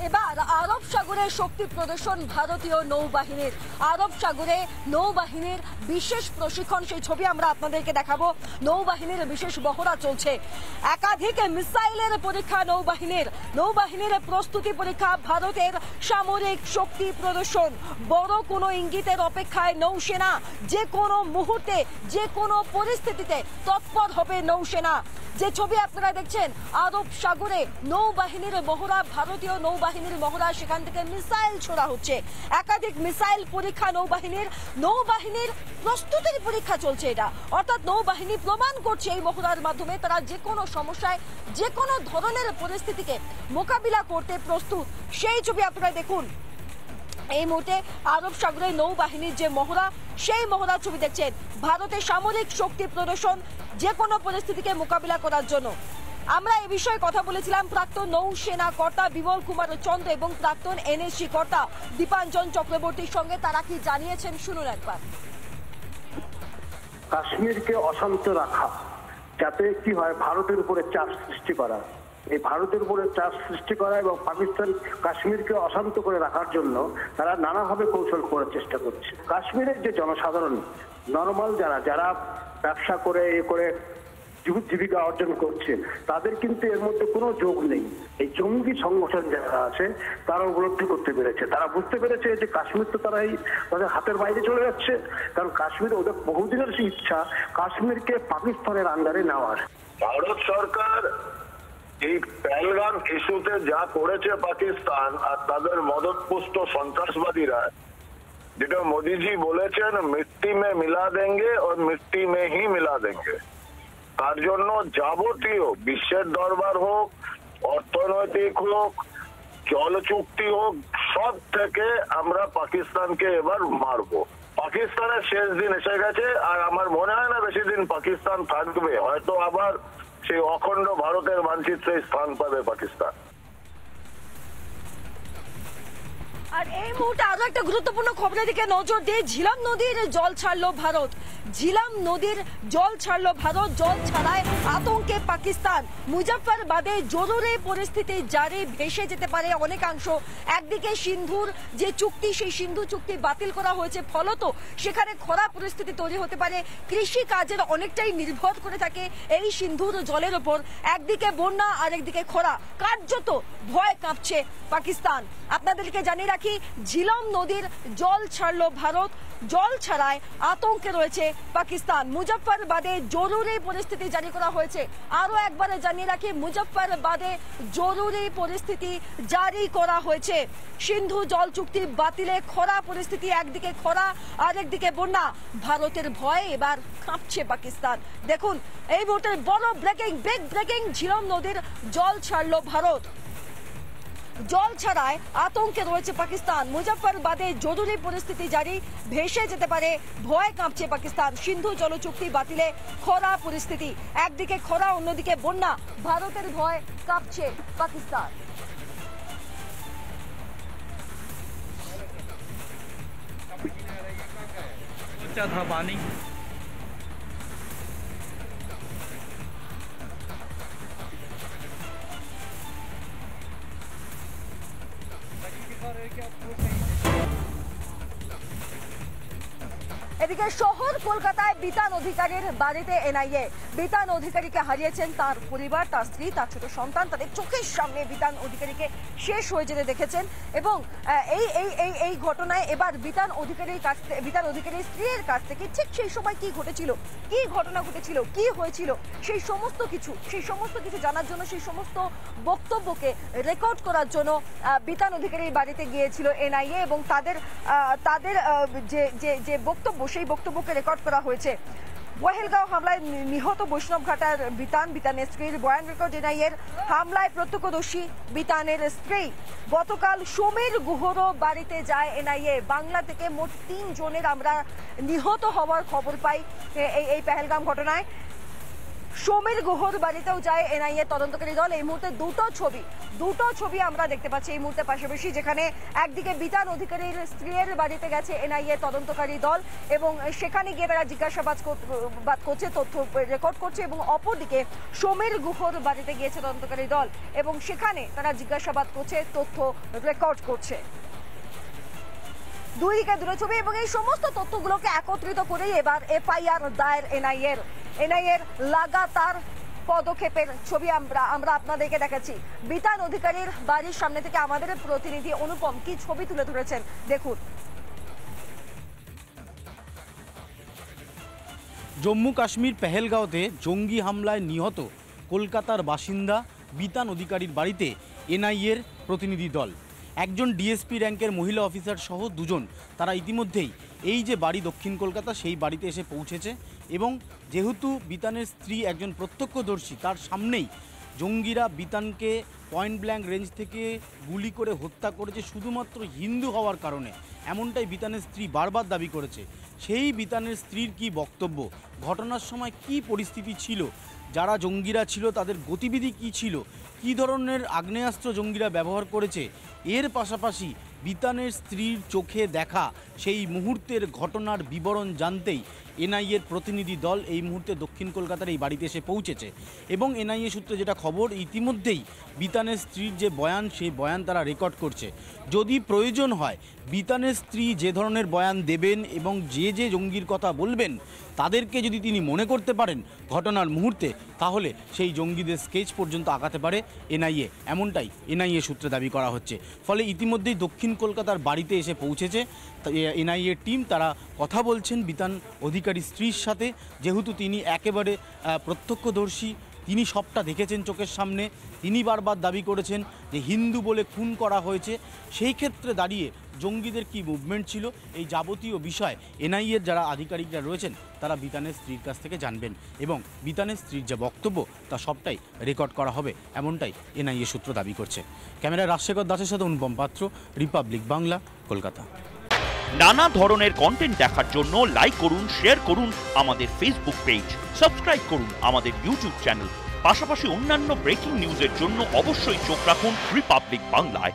এবার আরব সাগরে শক্তি প্রদর্শন ভারতীয় নৌবাহিনীর। আরব সাগরে নৌবাহিনীর বিশেষ প্রশিক্ষণ, সেই ছবি আমরা আপনাদেরকে দেখাবো। নৌবাহিনীর বিশেষ মহড়া চলছে, একাধিক মিসাইলের পরীক্ষা নৌবাহিনীর প্রস্তুতি পরীক্ষা, ভারতের সামরিক শক্তি প্রদর্শন। বড় কোনো ইঙ্গিতের অপেক্ষায় নৌসেনা, যে কোনো মুহূর্তে যে কোনো পরিস্থিতিতে তৎপর হবে নৌসেনা। যে ছবি আপনারা দেখছেন, আরব সাগরে নৌবাহিনীর মহড়া, ভারতীয় নৌবাহিনীর মহড়া, সেখান থেকে মিসাইল ছোড়া হচ্ছে, একাধিক মিসাইল পরীক্ষা নৌবাহিনীর প্রস্তুতির পরীক্ষা চলছে। এটা অর্থাৎ নৌবাহিনী প্রমাণ করছে এই মহড়ার মাধ্যমে তারা যে কোনো সমস্যায়, যে কোনো ধরনের পরিস্থিতিকে মোকাবিলা করতে প্রস্তুত। সেই ছবি আপনারা দেখুন, এই মুহূর্তে আরব সাগরে নৌবাহিনীর যে মহড়া, সেই মহড়ার ছবি দেখছেন। ভারতের সামরিক শক্তি প্রদর্শন যে কোনো পরিস্থিতিকে মোকাবিলা করার জন্য। আমরা এই বিষয়ে কথা বলেছিলাম প্রাক্তন নৌসেনা কর্তা বিমল কুমার চন্দ্র এবং প্রাক্তন এনএসজি কর্তা দীপাঞ্জন চক্রবর্তীর সঙ্গে। তারা কি জানিয়েছেন শুনুন একবার। কাশ্মীরকে অশান্ত রাখা, যাতে কি হয় ভারতের উপরে চাপ সৃষ্টি করা, এই ভারতের উপরে চাপ সৃষ্টি করা এবং পাকিস্তান কাশ্মীরকে অশান্ত করে রাখার জন্য তারা নানাভাবে কৌশল করার চেষ্টা করছে। কাশ্মীরের যে জনসাধারণ, নর্মাল যারা ব্যবসা করে জীবিকা অর্জন করছে, তাদের কিন্তু এর মধ্যে কোনো যোগ নেই। এই জঙ্গি সংগঠন যারা আছে তারা উপলব্ধি করতে পেরেছে, তারা বুঝতে পেরেছে যে কাশ্মীর তো তাদের হাতের বাইরে চলে যাচ্ছে। কারণ কাশ্মীর ওদের বহুদিনের ইচ্ছা কাশ্মীরকে পাকিস্তানের আন্ডারে নেওয়ার। ভারত সরকার এই পহেলগাম ইস্যুতে যা করেছে পাকিস্তান আর তাদের মদতপুষ্ট সন্ত্রাসবাদীরা, যেটা মোদিজি বলেছেন মিট্টি মে মিলা দেঙ্গে और মিট্টি মে হি মিলা দেঙ্গে, তার জন্য যাবতীয় বিশ্বের দরবার হোক, অর্থনৈতিক হোক, জল চুক্তি হোক, সব থেকে আমরা পাকিস্তানকে এবার মারবো। পাকিস্তানের শেষ দিন এসে গেছে, আর আমার মনে হয় না বেশি দিন পাকিস্তান থাকবে। হয়তো আবার সেই অখণ্ড ভারতের মানচিত্রে স্থান পাবে পাকিস্তান। আর এই মুহূর্তে আরো একটা গুরুত্বপূর্ণ খবরের দিকে নজর দিয়ে, ঝিলাম নদীর জল ছাড়লো ভারত। ঝিলাম নদীর জল ছাড়লো ভারত, জল ছাড়ায় আতঙ্কে পাকিস্তান। মুজফ্ফরবাদে জরুরি পরিস্থিতি জারি, ভেসে যেতে পারে অনেকাংশ। একদিকে সিন্ধুর যে চুক্তি, সেই সিন্ধু চুক্তি বাতিল করা হয়েছে, ফলত সেখানে খরা পরিস্থিতি তৈরি হতে পারে। কৃষি কাজের অনেকটাই নির্ভর করে থাকে এই সিন্ধুর জলের ওপর। একদিকে বন্যা, আরেকদিকে খরা, কার্যত ভয় কাঁপছে পাকিস্তান। আপনাদেরকে জানিয়ে রাখি, ঝিলাম নদীর জল ছাড়লো ভারত, জল ছাড়ায় আতঙ্কে রয়েছে পাকিস্তান। মুজফ্ফরবাদে জরুরি পরিস্থিতি জারি করা হয়েছে। আরো একবারে জানিয়ে রাখি, মুজফ্ফরবাদে জরুরি পরিস্থিতি জারি করা হয়েছে। সিন্ধু জল চুক্তি বাতিলে খরা পরিস্থিতি, একদিকে খরা আরেকদিকে বন্যা, ভারতের ভয়ে এবার কাঁপছে পাকিস্তান। দেখুন এই মুহূর্তে বড় ব্রেকিং, বিগ ব্রেকিং, ঝিলাম নদীর জল ছাড়লো ভারত, জল ছাড়ায় আতঙ্কে রয়েছে পাকিস্তান। মুজফ্ফরবাদে জরুরি পরিস্থিতি জারি, ভেসে যেতে পারে, ভয় কাঁপছে পাকিস্তান। সিন্ধু জল চুক্তি বাতিলে খরা পরিস্থিতি, একদিকে খরা অন্যদিকে বন্যা, ভারতের ভয় কাঁপছে পাকিস্তান। এদিকে শহর কলকাতায় বিতান অধিকারীর বাড়িতে এনআইএ। বিতান অধিকারীকে হারিয়েছেন তার পরিবার, তার স্ত্রী, তার ছোট সন্তান। তাদের চোখের সামনে বিতান অধিকারীকে শেষ হয়ে যেতে দেখেছেন। এবং এই ঘটনায় এবার বিতান অধিকারীর স্ত্রীর কাছ থেকে ঠিক সেই সময় কি ঘটেছিল, কি ঘটনা ঘটেছিল, কি হয়েছিল, সেই সমস্ত কিছু জানার জন্য, সেই সমস্ত বক্তব্যকে রেকর্ড করার জন্য বিতান অধিকারীর বাড়িতে গিয়েছিল এনআইএ। এবং তাদের যে বক্তব্য, সেই বক্তব্যকে রেকর্ড করা হয়েছে। পহেলগাঁও হামলায় নিহত বৈষ্ণব ঘাটার বিতানের স্ত্রীর বয়ান রেকর্ড। এনআইএর হামলায় প্রত্যক্ষদর্শী বিতানের স্ত্রী। গতকাল সমীর গুহরও বাড়িতে যায় এনআইএ। বাংলা থেকে মোট 3 জনের আমরা নিহত হওয়ার খবর পাই এই পহেলগাম ঘটনায়। সমীর গুহর বাড়িতেও যায় এনআইএ তদন্তকারী দল। এই মুহূর্তে দুটো ছবি আমরা দেখতে পাচ্ছি এই মুহূর্তে পাশাপাশি, যেখানে একদিকে বিতান অধিকারীর স্ত্রীর বাড়িতে গেছে এনআইএ তদন্তকারী দল এবং সেখানে গিয়ে তারা জিজ্ঞাসাবাদ করছে, তথ্য রেকর্ড করছে, এবং অপরদিকে সমীর গুহর বাড়িতে গিয়েছে তদন্তকারী দল এবং সেখানে তারা জিজ্ঞাসাবাদ করছে, তথ্য রেকর্ড করছে। দুই দিকে দুটো ছবি এবং এই সমস্ত তথ্যগুলোকে একত্রিত করেই এবার এফআইআর দায়ের এনআইএর লাগাতার পদক্ষেপের ছবি আমরা আপনাদেরকে দেখাচ্ছি। বিতান অধিকারীর বাড়ির সামনে থেকে আমাদের প্রতিনিধি অনুপম কি ছবি তুলে ধরেছেন দেখুন। জম্মু কাশ্মীর পেহেলগাঁওতে জঙ্গি হামলায় নিহত কলকাতার বাসিন্দা বিতান অধিকারীর বাড়িতে এনআইএর প্রতিনিধি দল, একজন ডিএসপি র্যাঙ্কের মহিলা অফিসার সহ দুজন, তারা ইতিমধ্যেই এই যে বাড়ি দক্ষিণ কলকাতা সেই বাড়িতে এসে পৌঁছেছে এবং যেহেতু বিতানের স্ত্রী একজন প্রত্যক্ষদর্শী, তার সামনেই জঙ্গিরা বিতানকে পয়েন্ট ব্ল্যাঙ্ক রেঞ্জ থেকে গুলি করে হত্যা করেছে শুধুমাত্র হিন্দু হওয়ার কারণে, এমনটাই বিতানের স্ত্রী বারবার দাবি করেছে। সেই বিতানের স্ত্রীর কি বক্তব্য, ঘটনার সময় কি পরিস্থিতি ছিল, যারা জঙ্গিরা ছিল তাদের গতিবিধি কি ছিল, কী ধরনের আগ্নেয়াস্ত্র জঙ্গিরা ব্যবহার করেছে, এর পাশাপাশি বিতানের স্ত্রীর চোখে দেখা সেই মুহূর্তের ঘটনার বিবরণ জানতেই এনআইএর প্রতিনিধি দল এই মুহূর্তে দক্ষিণ কলকাতার এই বাড়িতে এসে পৌঁছেছে এবং এনআইএ সূত্রে যেটা খবর, ইতিমধ্যেই বিতানের স্ত্রীর যে বয়ান সেই বয়ান তারা রেকর্ড করছে। যদি প্রয়োজন হয় বিতানের স্ত্রী যে ধরনের বয়ান দেবেন এবং যে যে জঙ্গির কথা বলবেন তাদেরকে যদি তিনি মনে করতে পারেন ঘটনার মুহূর্তে, তাহলে সেই জঙ্গিদের স্কেচ পর্যন্ত আগাতে পারে এনআইএ, এমনটাই এনআইএ সূত্রে দাবি করা হচ্ছে। ফলে ইতিমধ্যেই দক্ষিণ কলকাতার বাড়িতে এসে পৌঁছেছে এনআইএ টিম, তারা কথা বলছেন বিতান অধিকারী স্ত্রীর সাথে, যেহেতু তিনি একেবারে প্রত্যক্ষদর্শী, তিনি সবটা দেখেছেন চোখের সামনে, তিনি বারবার দাবি করেছেন যে হিন্দু বলে খুন করা হয়েছে। সেই ক্ষেত্রে দাঁড়িয়ে জঙ্গিদের কি মুভমেন্ট ছিল, এই যাবতীয় বিষয় এনআইএর যারা আধিকারিকরা রয়েছেন তারা বিতানের স্ত্রীর কাছ থেকে জানবেন এবং বিতানের স্ত্রীর যে বক্তব্য তা সবটাই রেকর্ড করা হবে, এমনটাই এনআইএ সূত্র দাবি করছে। ক্যামেরায় রাজশেখর দাসের সাথে অনুপম পাত্র, রিপাবলিক বাংলা, কলকাতা। নানা ধরনের কন্টেন্ট দেখার জন্য লাইক করুন, শেয়ার করুন আমাদের ফেসবুক পেজ, সাবস্ক্রাইব করুন আমাদের ইউটিউব চ্যানেল। পাশাপাশি অন্যান্য ব্রেকিং নিউজের জন্য অবশ্যই চোখ রাখুন রিপাবলিক বাংলায়।